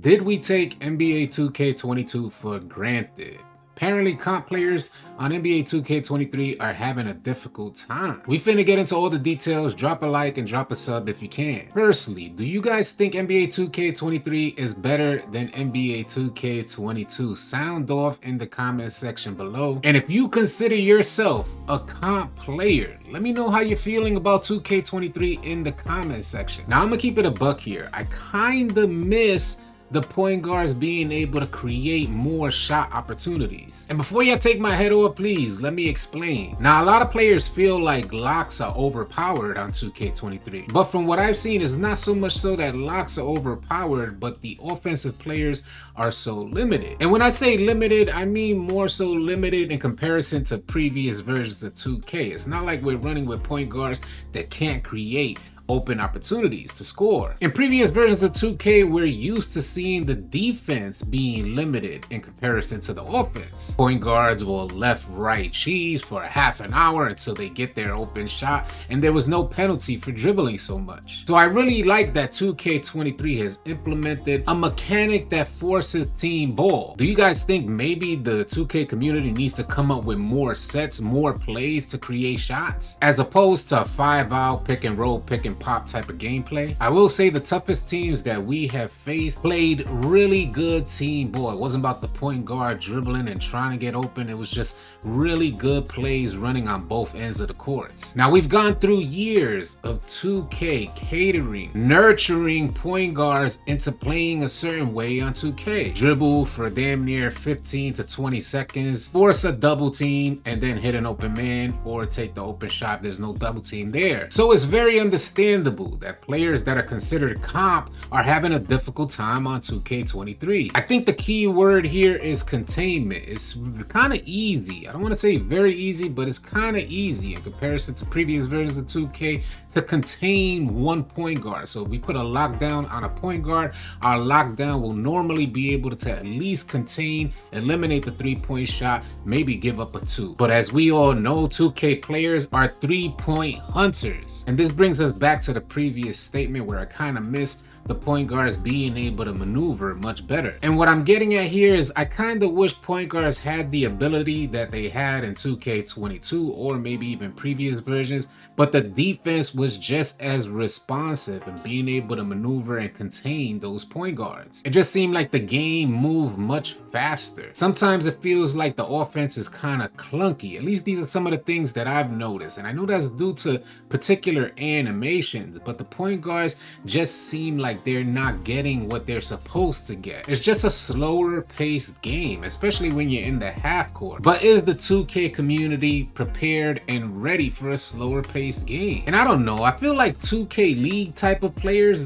Did we take NBA 2K22 for granted? Apparently, comp players on NBA 2K23 are having a difficult time. We finna get into all the details. Drop a like and drop a sub if you can. Firstly, do you guys think NBA 2K23 is better than NBA 2K22? Sound off in the comment section below. And if you consider yourself a comp player, let me know how you're feeling about 2K23 in the comment section. Now, I'm gonna keep it a buck here. I kinda miss the point guards being able to create more shot opportunities. And before y'all take my head off, please let me explain. Now, a lot of players feel like locks are overpowered on 2K23, but from what I've seen, it's not so much so that locks are overpowered, but the offensive players are so limited. And when I say limited, I mean more so limited in comparison to previous versions of 2K. It's not like we're running with point guards that can't create open opportunities to score. In previous versions of 2K, we're used to seeing the defense being limited in comparison to the offense. Point guards will left-right cheese for a half an hour until they get their open shot, and there was no penalty for dribbling so much. So I really like that 2K23 has implemented a mechanic that forces team ball. Do you guys think maybe the 2K community needs to come up with more sets, more plays to create shots, as opposed to a 5-out pick and roll, pick and pop type of gameplay? I will say the toughest teams that we have faced played really good team ball. It wasn't about the point guard dribbling and trying to get open. It was just really good plays running on both ends of the courts. Now, we've gone through years of 2K catering, nurturing point guards into playing a certain way on 2K. Dribble for damn near 15 to 20 seconds, force a double team, and then hit an open man or take the open shot. There's no double team there. So it's very understandable that players that are considered comp are having a difficult time on 2K23. I think the key word here is containment. It's kind of easy. I don't want to say very easy, but it's kind of easy in comparison to previous versions of 2K to contain one point guard. So if we put a lockdown on a point guard, our lockdown will normally be able to at least contain, eliminate the 3-point shot, maybe give up a 2. But as we all know, 2K players are 3-point hunters. And this brings us back to the previous statement where I kind of missed the point guards being able to maneuver much better. And what I'm getting at here is I kind of wish point guards had the ability that they had in 2K22 or maybe even previous versions, but the defense was just as responsive and being able to maneuver and contain those point guards. It just seemed like the game moved much faster. Sometimes it feels like the offense is kind of clunky. At least these are some of the things that I've noticed. And I know that's due to particular animations, but the point guards just seem like they're not getting what they're supposed to get. It's just a slower paced game, especially when you're in the half court. But is the 2K community prepared and ready for a slower paced game? And I don't know, I feel like 2K League type of players,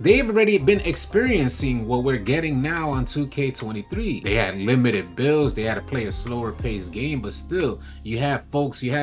they've already been experiencing what we're getting now on 2K23. They had limited builds, they had to play a slower paced game, but still, you had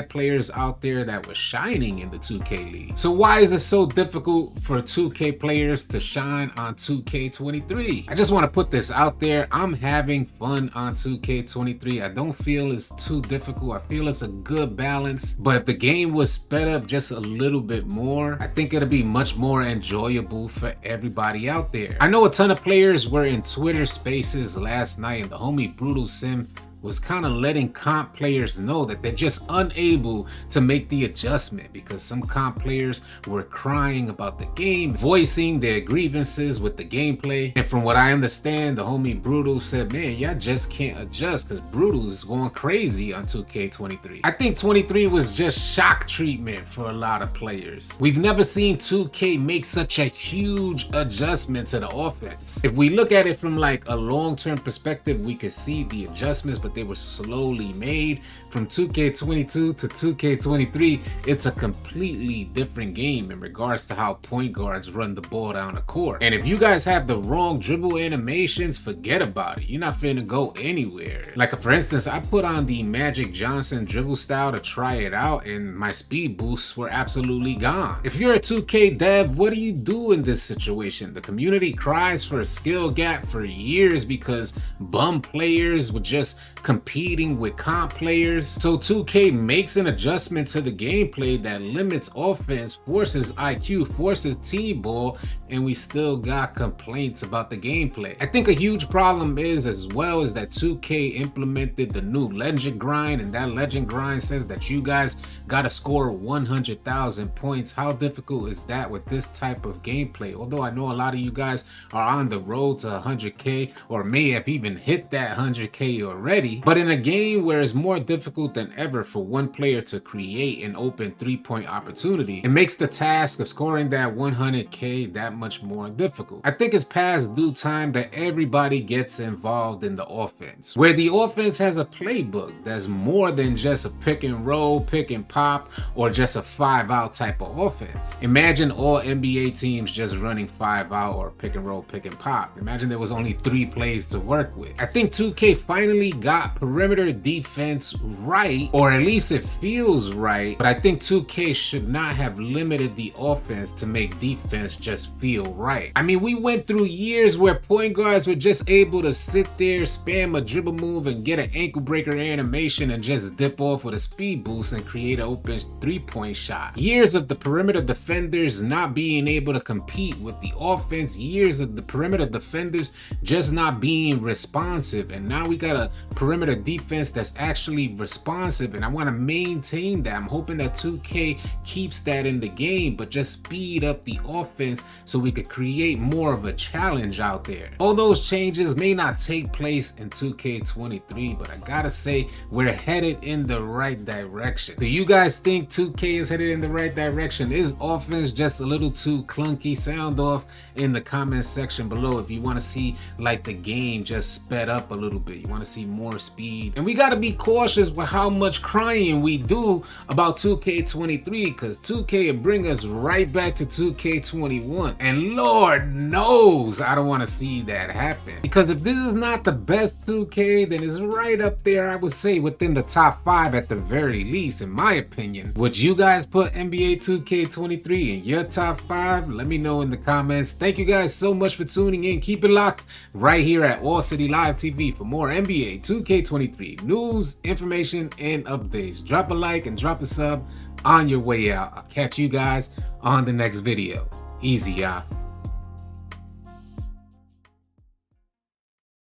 players out there that were shining in the 2K League. So why is it so difficult for 2K players to shine on 2K23? I just want to put this out there. I'm having fun on 2K23. I don't feel it's too difficult. I feel it's a good balance. But if the game was sped up just a little bit more, I think it'll be much more enjoyable for everybody out there. I know a ton of players were in Twitter Spaces last night, and the homie Brutal Sim was kind of letting comp players know that they're just unable to make the adjustment because some comp players were crying about the game, voicing their grievances with the gameplay. And from what I understand, the homie Brutal said, man, y'all just can't adjust because Brutal is going crazy on 2K23. I think 23 was just shock treatment for a lot of players. We've never seen 2K make such a huge adjustment to the offense. If we look at it from like a long-term perspective, we could see the adjustments, but they were slowly made. From 2K22 to 2K23, it's a completely different game in regards to how point guards run the ball down the court. And if you guys have the wrong dribble animations, forget about it. You're not finna go anywhere. Like for instance, I put on the Magic Johnson dribble style to try it out and my speed boosts were absolutely gone. If you're a 2K dev, what do you do in this situation? The community cries for a skill gap for years because bum players would just competing with comp players. So 2K makes an adjustment to the gameplay that limits offense, forces IQ, forces T-ball, and we still got complaints about the gameplay. I think a huge problem is as well is that 2K implemented the new legend grind, and that legend grind says that you guys gotta score 100,000 points. How difficult is that with this type of gameplay? Although I know a lot of you guys are on the road to 100K or may have even hit that 100K already, but in a game where it's more difficult than ever for one player to create an open 3-point opportunity, it makes the task of scoring that 100K that much more difficult. I think it's past due time that everybody gets involved in the offense, where the offense has a playbook that's more than just a pick and roll, pick and pop, or just a 5-out type of offense. Imagine all NBA teams just running 5-out or pick and roll, pick and pop. Imagine there was only 3 plays to work with. I think 2K finally got perimeter defense right, or at least it feels right, but I think 2K should not have limited the offense to make defense just feel right. I mean, we went through years where point guards were just able to sit there, spam a dribble move and get an ankle breaker animation and just dip off with a speed boost and create an open 3-point shot. Years of the perimeter defenders not being able to compete with the offense, years of the perimeter defenders just not being responsive, and now we got a perimeter defense that's actually responsive, and I want to maintain that. I'm hoping that 2K keeps that in the game, but just speed up the offense so we could create more of a challenge out there. All those changes may not take place in 2K23, but I gotta say we're headed in the right direction. Do you guys think 2K is headed in the right direction? Is offense just a little too clunky? Sound off in the comment section below if you want to see like the game just sped up a little bit. You want to see more speed. And we got to be cautious with how much crying we do about 2K23, because 2K will bring us right back to 2K21, and Lord knows I don't want to see that happen, because if this is not the best 2K, then it's right up there, I would say within the top 5 at the very least, in my opinion. Would you guys put NBA 2K23 in your top 5? Let me know in the comments. Thank you guys so much for tuning in. Keep it locked right here at AllCity Live TV for more NBA 2K23 news, information, and updates. Drop a like and drop a sub on your way out. I'll catch you guys on the next video. Easy, y'all.